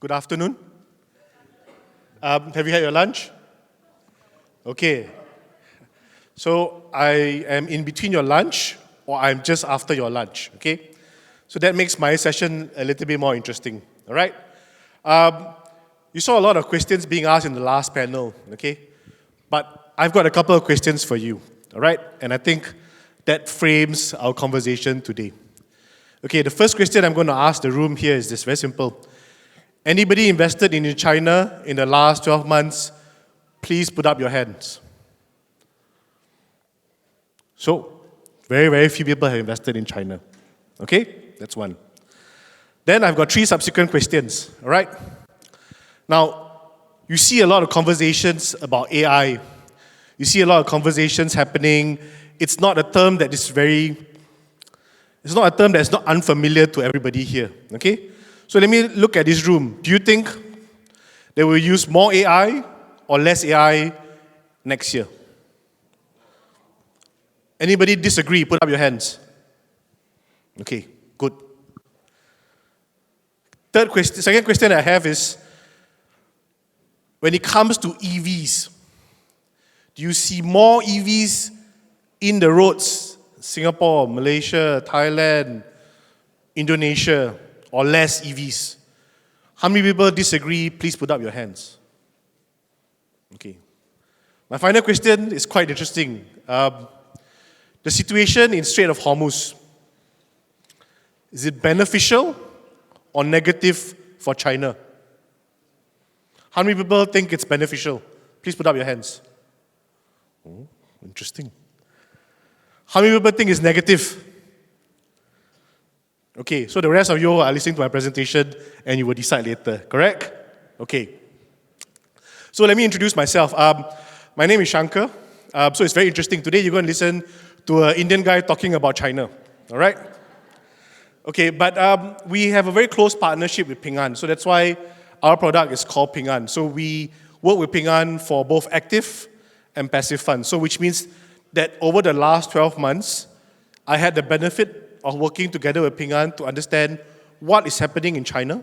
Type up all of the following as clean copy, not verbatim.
Good afternoon. Have you had your lunch? Okay. So I am in between your lunch or I'm just after your lunch, okay? So that makes my session a little bit more interesting, all right? You saw a lot of questions being asked in the last panel, okay? But I've got a couple of questions for you, all right? And I think that frames our conversation today. Okay, the first question I'm going to ask the room here is this, very simple. Anybody invested in China in the last 12 months, please put up your hands. So, very, very few people have invested in China. Okay, that's one. Then I've got three subsequent questions, all right? Now, you see a lot of conversations about AI. You see a lot of conversations happening. It's not a term that is it's not a term that's not unfamiliar to everybody here, okay? So let me look at this room. Do you think they will use more AI or less AI next year? Anybody disagree? Put up your hands. Okay, good. Second question I have is, when it comes to EVs, do you see more EVs in the roads, Singapore, Malaysia, Thailand, Indonesia, or less EVs? How many people disagree? Please put up your hands. Okay. My final question is quite interesting. The situation in Strait of Hormuz, is it beneficial or negative for China? How many people think it's beneficial? Please put up your hands. Oh, interesting. How many people think it's negative? Okay, so the rest of you are listening to my presentation and you will decide later, correct? Okay. So let me introduce myself. My name is Shankar. So it's very interesting. Today you're going to listen to an Indian guy talking about China, all right? Okay, but we have a very close partnership with Ping An. So that's why our product is called Ping An. So we work with Ping An for both active and passive funds. So which means that over the last 12 months, I had the benefit of working together with Ping An to understand what is happening in China,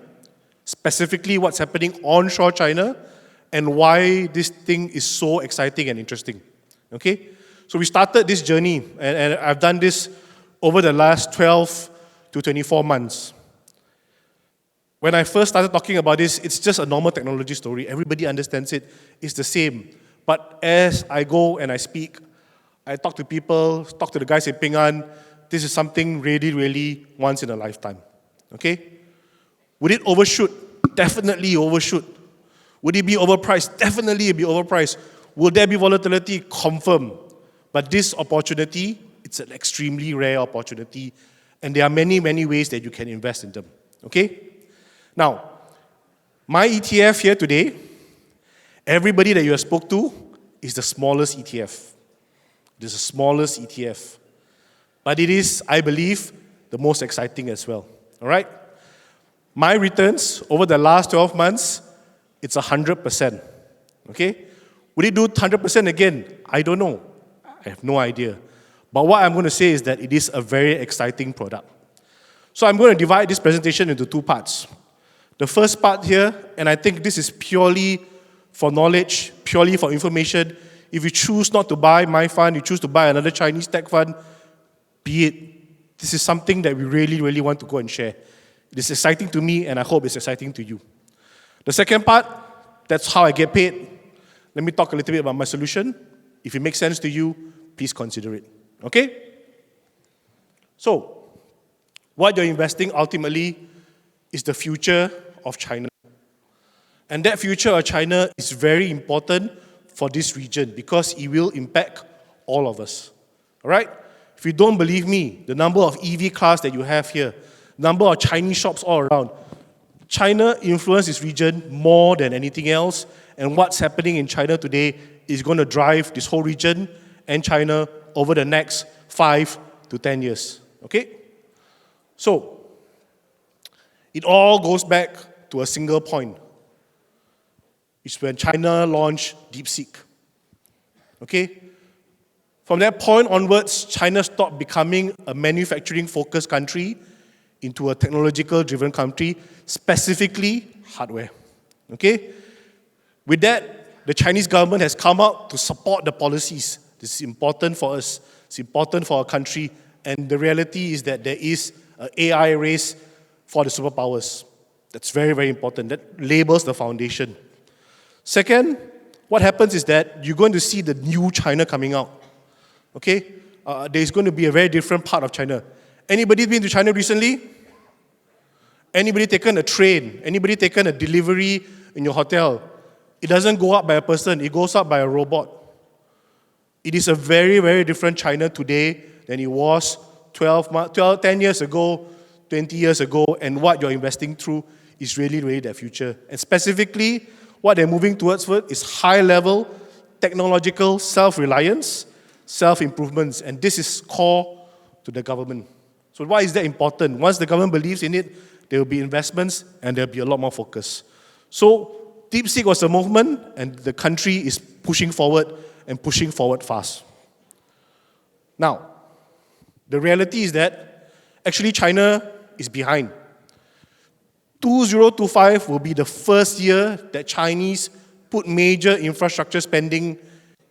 specifically what's happening onshore China, and why this thing is so exciting and interesting. Okay? So we started this journey, and I've done this over the last 12 to 24 months. When I first started talking about this, it's just a normal technology story. Everybody understands it. It's the same. But as I go and I speak, I talk to people, talk to the guys at Ping An, this is something really, really once in a lifetime. Okay? Would it overshoot? Definitely overshoot. Would it be overpriced? Definitely it'd be overpriced. Will there be volatility? Confirm. But this opportunity, it's an extremely rare opportunity, and there are many, many ways that you can invest in them. Okay? Now, my ETF here today, everybody that you have spoke to is the smallest ETF. It is the smallest ETF. But it is, I believe, the most exciting as well. All right? My returns over the last 12 months, it's 100%. Okay? Would it do 100% again? I don't know. I have no idea. But what I'm going to say is that it is a very exciting product. So I'm going to divide this presentation into two parts. The first part here, and I think this is purely for knowledge, purely for information. If you choose not to buy my fund, you choose to buy another Chinese tech fund, be it. This is something that we really, really want to go and share. It is exciting to me, and I hope it's exciting to you. The second part, that's how I get paid. Let me talk a little bit about my solution. If it makes sense to you, please consider it. Okay? So, what you're investing ultimately is the future of China. And that future of China is very important for this region because it will impact all of us. All right? If you don't believe me, the number of EV cars that you have here, number of Chinese shops all around, China influences this region more than anything else, and what's happening in China today is going to drive this whole region and China over the next 5 to 10 years. Okay? So, it all goes back to a single point. It's when China launched DeepSeek. Okay? From that point onwards, China stopped becoming a manufacturing-focused country into a technological-driven country, specifically hardware. Okay? With that, the Chinese government has come out to support the policies. This is important for us. It's important for our country. And the reality is that there is an AI race for the superpowers. That's very, very important. That labels the foundation. Second, what happens is that you're going to see the new China coming out. Okay? There's going to be a very different part of China. Anybody been to China recently? Anybody taken a train? Anybody taken a delivery in your hotel? It doesn't go up by a person, it goes up by a robot. It is a very, very different China today than it was 10 years ago, 20 years ago, and what you're investing through is really, really the future. And specifically, what they're moving towards is high-level technological self-reliance, self-improvements, and this is core to the government. So why is that important? Once the government believes in it, there will be investments and there will be a lot more focus. So DeepSeek was a movement and the country is pushing forward and pushing forward fast. Now, the reality is that actually China is behind. 2025 will be the first year that Chinese put major infrastructure spending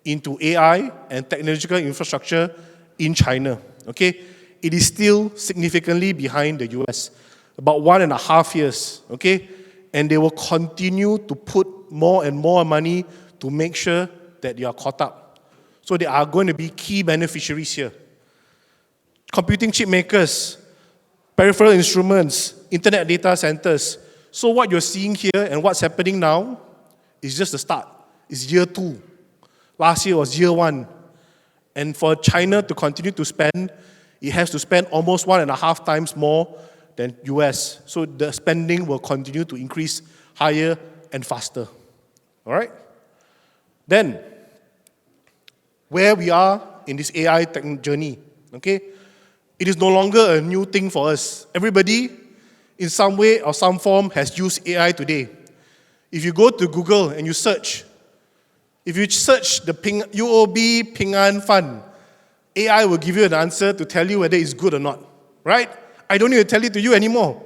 into AI and technological infrastructure in China. Okay? It is still significantly behind the US, about 1.5 years. Okay? And they will continue to put more and more money to make sure that they are caught up. So they are going to be key beneficiaries here. Computing chip makers, peripheral instruments, internet data centers. So what you're seeing here and what's happening now is just the start. It's year 2. Last year was year 1. And for China to continue to spend, it has to spend almost 1.5 times more than US. So the spending will continue to increase higher and faster. All right? Then, where we are in this AI journey, okay? It is no longer a new thing for us. Everybody, in some way or some form, has used AI today. If you go to Google and you search, if you search the UOB Ping An Fund, AI will give you an answer to tell you whether it's good or not, right? I don't need to tell it to you anymore.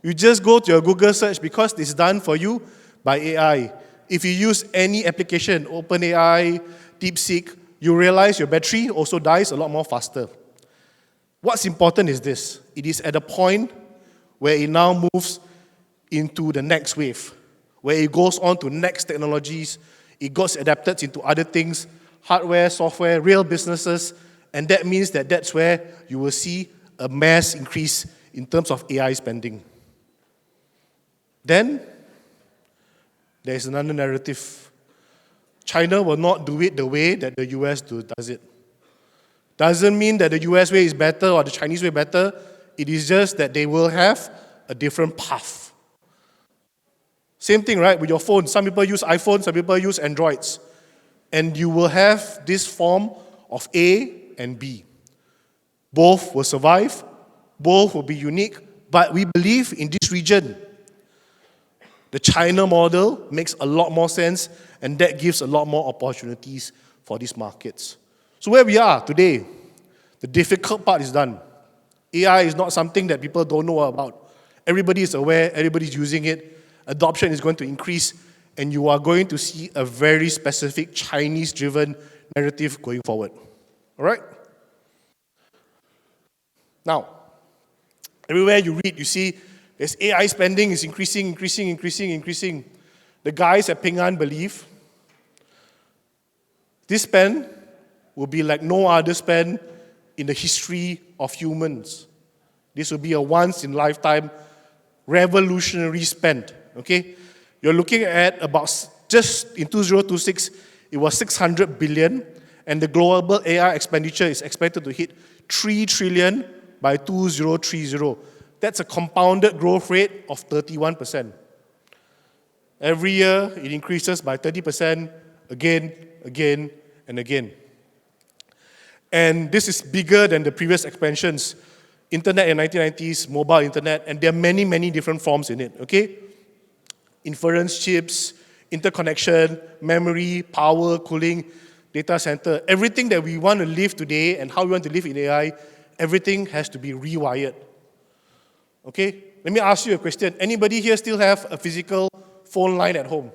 You just go to your Google search because it's done for you by AI. If you use any application, OpenAI, DeepSeek, you realize your battery also dies a lot more faster. What's important is this. It is at a point where it now moves into the next wave, where it goes on to next technologies, it gets adapted into other things, hardware, software, real businesses, and that means that that's where you will see a mass increase in terms of AI spending. Then, there's another narrative. China will not do it the way that the US does it. Doesn't mean that the US way is better or the Chinese way better. It is just that they will have a different path. Same thing, right, with your phone. Some people use iPhone, some people use Androids. And you will have this form of A and B. Both will survive, both will be unique, but we believe in this region. The China model makes a lot more sense, and that gives a lot more opportunities for these markets. So where we are today, the difficult part is done. AI is not something that people don't know about. Everybody is aware, everybody's using it. Adoption is going to increase, and you are going to see a very specific Chinese-driven narrative going forward. All right? Now, everywhere you read, you see there's AI spending is increasing. The guys at Ping An believe this spend will be like no other spend in the history of humans. This will be a once-in-lifetime revolutionary spend, okay? You're looking at about, just in 2026, it was 600 billion, and the global AI expenditure is expected to hit 3 trillion by 2030. That's a compounded growth rate of 31%. Every year, it increases by 30%, again, and again. And this is bigger than the previous expansions. Internet in the 1990s, mobile internet, and there are many, many different forms in it, okay? Inference chips, interconnection, memory, power, cooling, data center, everything that we want to live today and how we want to live in AI, everything has to be rewired. Okay? Let me ask you a question. Anybody here still have a physical phone line at home.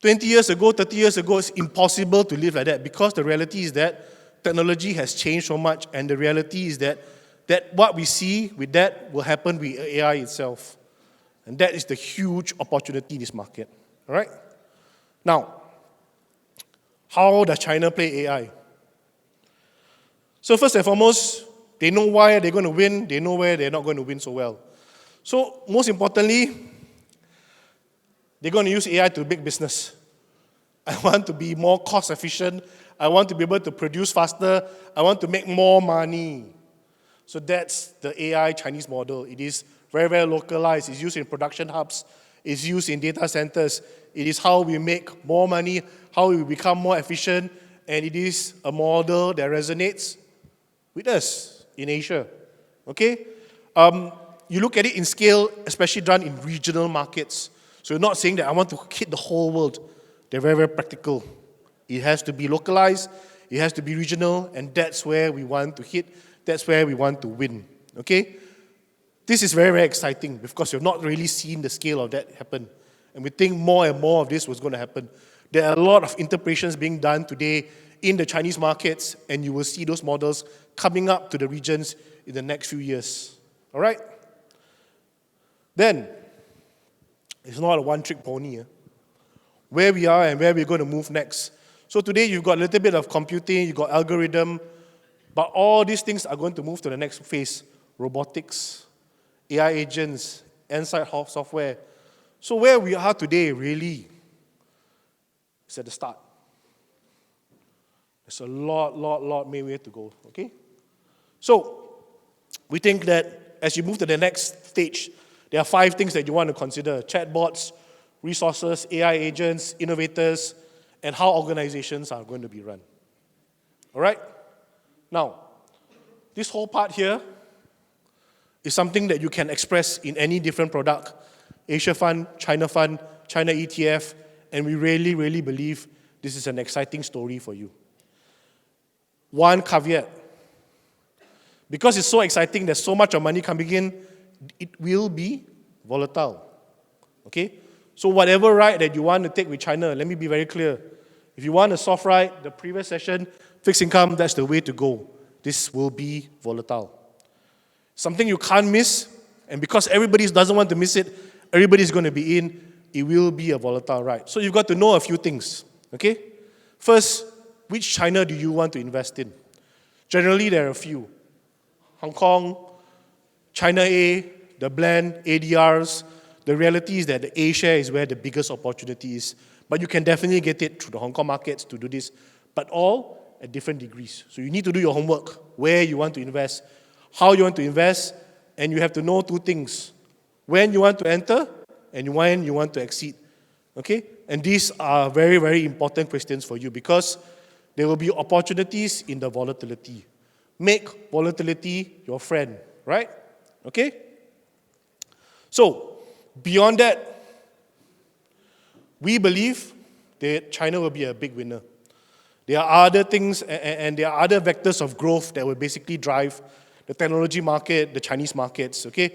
20 years ago, 30 years ago, it's impossible to live like that because the reality is that technology has changed so much, and the reality is that what we see with that will happen with AI itself. And that is the huge opportunity in this market. All right? Now, how does China play AI? So first and foremost, they know why they're going to win, they know where they're not going to win so well. So most importantly, they're going to use AI to big business. I want to be more cost efficient. I want to be able to produce faster. I want to make more money. So that's the AI Chinese model. It is very, very localized. It's used in production hubs. It's used in data centers. It is how we make more money, how we become more efficient, and it is a model that resonates with us in Asia. Okay? You look at it in scale, especially done in regional markets. So you're not saying that I want to hit the whole world. They're very, very practical. It has to be localized, it has to be regional, and that's where we want to hit, that's where we want to win. Okay? This is very, very exciting because we've not really seen the scale of that happen. And we think more and more of this was going to happen. There are a lot of interpretations being done today in the Chinese markets, and you will see those models coming up to the regions in the next few years. All right? Then, it's not a one-trick pony. Where we are and where we're going to move next. So today you've got a little bit of computing, you've got algorithm, but all these things are going to move to the next phase. Robotics, AI agents, inside software. So where we are today really is at the start. There's a lot way to go, okay? So we think that as you move to the next stage, there are 5 things that you want to consider: chatbots, resources, AI agents, innovators, and how organizations are going to be run. All right? Now, this whole part here is something that you can express in any different product. Asia Fund, China ETF, and we really believe this is an exciting story for you. One caveat. Because it's so exciting, there's so much of money coming in, it will be volatile. Okay? So whatever ride that you want to take with China, let me be very clear. If you want a soft ride, the previous session, fixed income, that's the way to go. This will be volatile. Something you can't miss, and because everybody doesn't want to miss it, everybody's going to be in, it will be a volatile ride. So you've got to know a few things. Okay? First, which China do you want to invest in? Generally, there are a few. Hong Kong, China A, the blend, ADRs. The reality is that the A share is where the biggest opportunity is. But you can definitely get it through the Hong Kong markets to do this, but all at different degrees. So you need to do your homework, where you want to invest, how you want to invest, and you have to know 2 things: when you want to enter and when you want to exit. Okay? And these are very, very important questions for you because there will be opportunities in the volatility. Make volatility your friend, right? Okay? So, beyond that, we believe that China will be a big winner. There are other things and there are other vectors of growth that will basically drive the technology market, the Chinese markets, okay?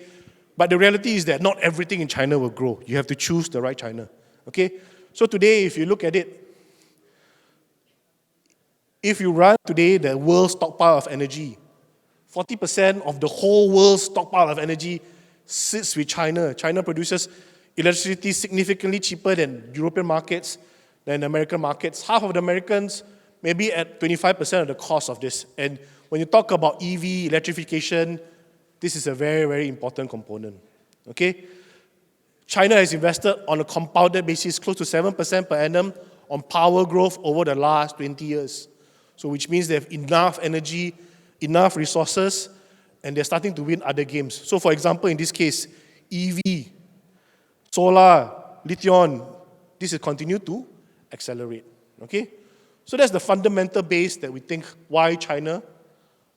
But the reality is that not everything in China will grow. You have to choose the right China, okay? So today, if you look at it, if you run today the world's stockpile of energy, 40% of the whole world's stockpile of energy sits with China. China produces electricity significantly cheaper than European markets, than American markets. Half of the Americans may be at 25% of the cost of this. And when you talk about EV, electrification, this is a very, very important component. Okay? China has invested on a compounded basis close to 7% per annum on power growth over the last 20 years. So which means they have enough energy, enough resources, and they're starting to win other games. So for example, in this case, EV, solar, lithium, this will continue to accelerate. Okay? So that's the fundamental base that we think why China,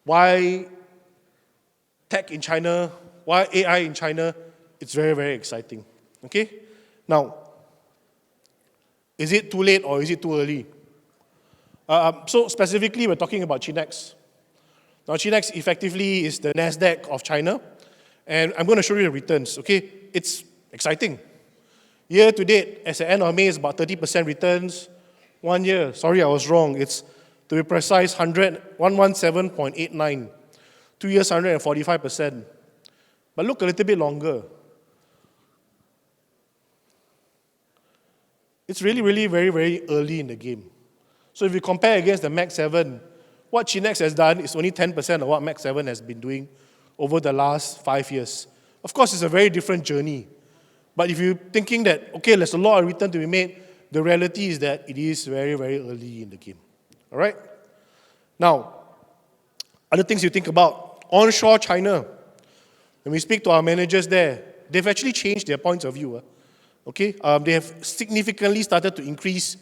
why tech in China, why AI in China, it's very, very exciting. Okay? Now, is it too late or is it too early? So specifically, we're talking about ChiNext. Now, ChiNext effectively is the Nasdaq of China, And I'm going to show you the returns, okay? It's exciting. Year to date, as the end of May, is about 30% returns. 1 year, sorry, I was wrong. It's, to be precise, 117.89. 2 years, 145%. But look a little bit longer. It's really, really very, very early in the game. So if you compare against the Mac 7, what ChiNext has done is only 10% of what Mac 7 has been doing over the last 5 years. Of course, it's a very different journey. But if you're thinking that, okay, there's a lot of return to be made, the reality is that it is very, very early in the game. All right? Now, other things you think about. Onshore China. When we speak to our managers there, they've actually changed their points of view. Okay? They have significantly started to increase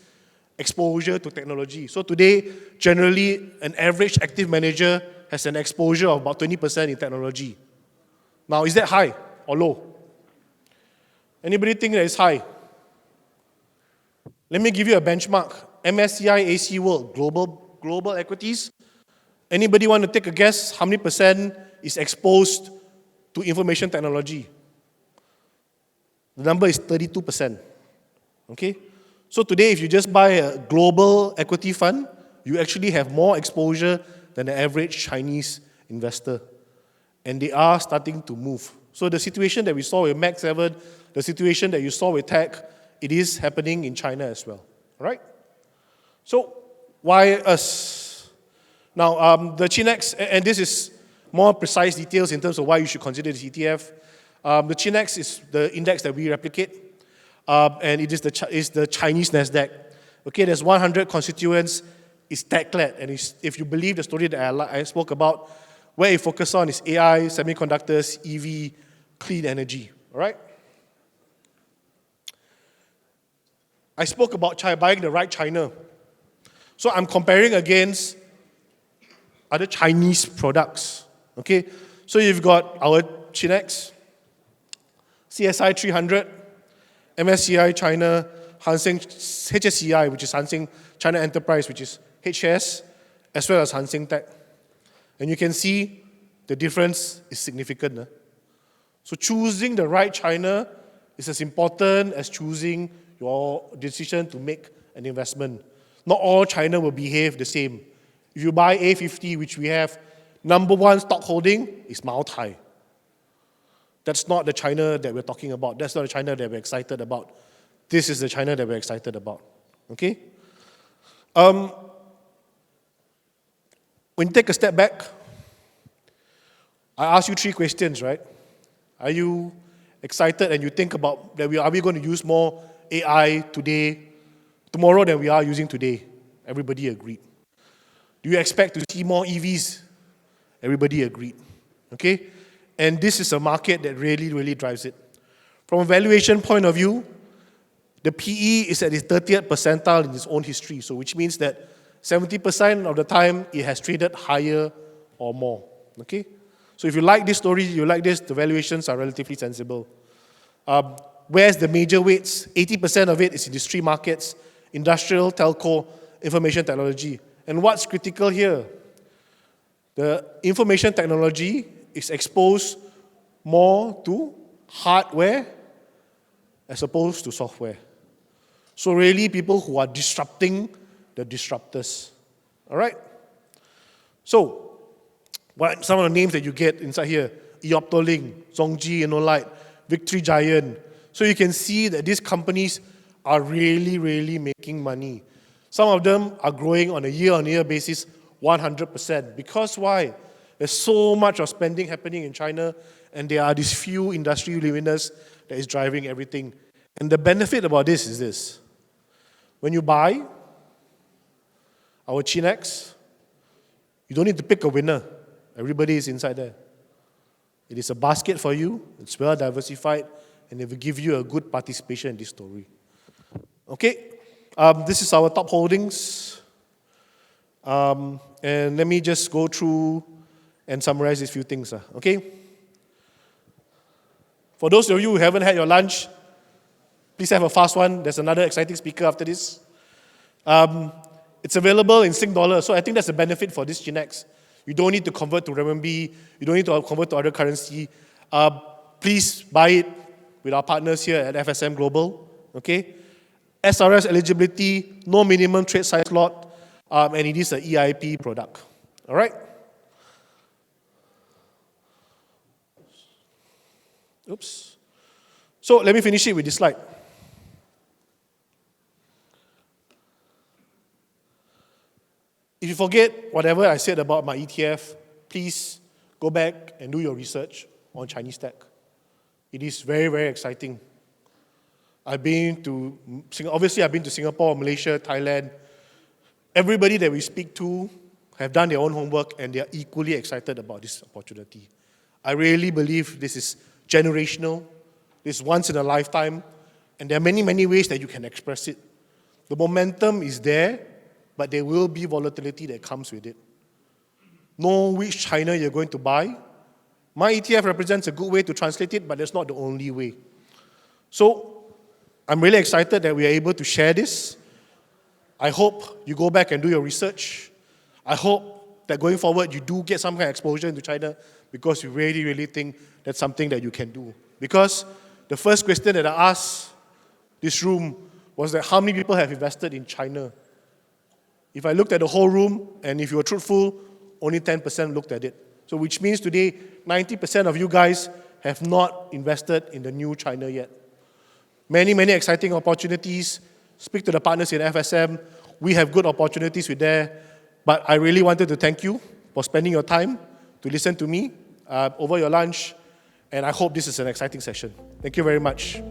exposure to technology. So today, generally, an average active manager has an exposure of about 20% in technology. Now, is that high or low? Anybody think that it's high? Let me give you a benchmark. MSCI AC World, global equities. Anybody want to take a guess how many percent is exposed to information technology? The number is 32%. Okay? So today, if you just buy a global equity fund, you actually have more exposure than the average Chinese investor. And they are starting to move. So the situation that we saw with Mac 7, the situation that you saw with tech, it is happening in China as well. All right? So why us? Now, the ChiNext, and this is more precise details in terms of why you should consider this ETF. The ChiNext is the index that we replicate. And it is the Chinese Nasdaq. Okay, there's 100 constituents. It's tech-led, and if you believe the story that I spoke about, where it focuses on is AI, semiconductors, EV, clean energy. All right. I spoke about buying the right China. So I'm comparing against other Chinese products. Okay, so you've got our ChiNext, CSI 300. MSCI China, Hang Seng HSCI, which is Hang Seng China Enterprise, which is HS, as well as Hang Seng Tech. And you can see the difference is significant. So choosing the right China is as important as choosing your decision to make an investment. Not all China will behave the same. If you buy A50, which we have, number one stock holding is Moutai. That's not the China that we're talking about. That's not the China that we're excited about. This is the China that we're excited about. Okay? When you take a step back, I asked you 3 questions, right? Are you excited and you think about that are we going to use more AI tomorrow than we are using today? Everybody agreed. Do you expect to see more EVs? Everybody agreed. Okay? And this is a market that really, really drives it. From a valuation point of view, the PE is at its 30th percentile in its own history, so which means that 70% of the time it has traded higher or more. Okay? So if you like this story, you like this, the valuations are relatively sensible. Where's the major weights? 80% of it is in these 3 markets: industrial, telco, information technology. And what's critical here? The information technology is exposed more to hardware as opposed to software. So really people who are disrupting the disruptors. All right? So, what some of the names that you get inside here? Eoptolink, Zhongji, Innolight, Victory Giant. So you can see that these companies are really, really making money. Some of them are growing on a year-on-year basis 100%. Because why? There's so much of spending happening in China, and there are these few industry winners that is driving everything. And the benefit about this is this. When you buy our ChiNext, you don't need to pick a winner. Everybody is inside there. It is a basket for you, it's well diversified, and it will give you a good participation in this story. Okay, this is our top holdings. And let me just go through and summarize these few things. Okay? For those of you who haven't had your lunch, please have a fast one. There's another exciting speaker after this. It's available in Sing dollar, so I think that's a benefit for this ChiNext. You don't need to convert to renminbi. You don't need to convert to other currency. Please buy it with our partners here at FSM Global, okay? SRS eligibility, no minimum trade size lot, and it is an EIP product, all right? Oops. So let me finish it with this slide. If you forget whatever I said about my ETF, please go back and do your research on Chinese tech. It is very, very exciting. Obviously I've been to Singapore, Malaysia, Thailand. Everybody that we speak to have done their own homework and they are equally excited about this opportunity. I really believe this is generational, this is once in a lifetime, and there are many, many ways that you can express it. The momentum is there, but there will be volatility that comes with it. Know which China you're going to buy. My ETF represents a good way to translate it, but that's not the only way. So I'm really excited that we are able to share this. I hope you go back and do your research. I hope that going forward you do get some kind of exposure into China because we really, really think that's something that you can do. Because the first question that I asked this room was that how many people have invested in China? If I looked at the whole room, and if you were truthful, only 10% looked at it. So which means today, 90% of you guys have not invested in the new China yet. Many, many exciting opportunities. Speak to the partners in FSM. We have good opportunities with there. But I really wanted to thank you for spending your time to listen to me over your lunch. And I hope this is an exciting session. Thank you very much.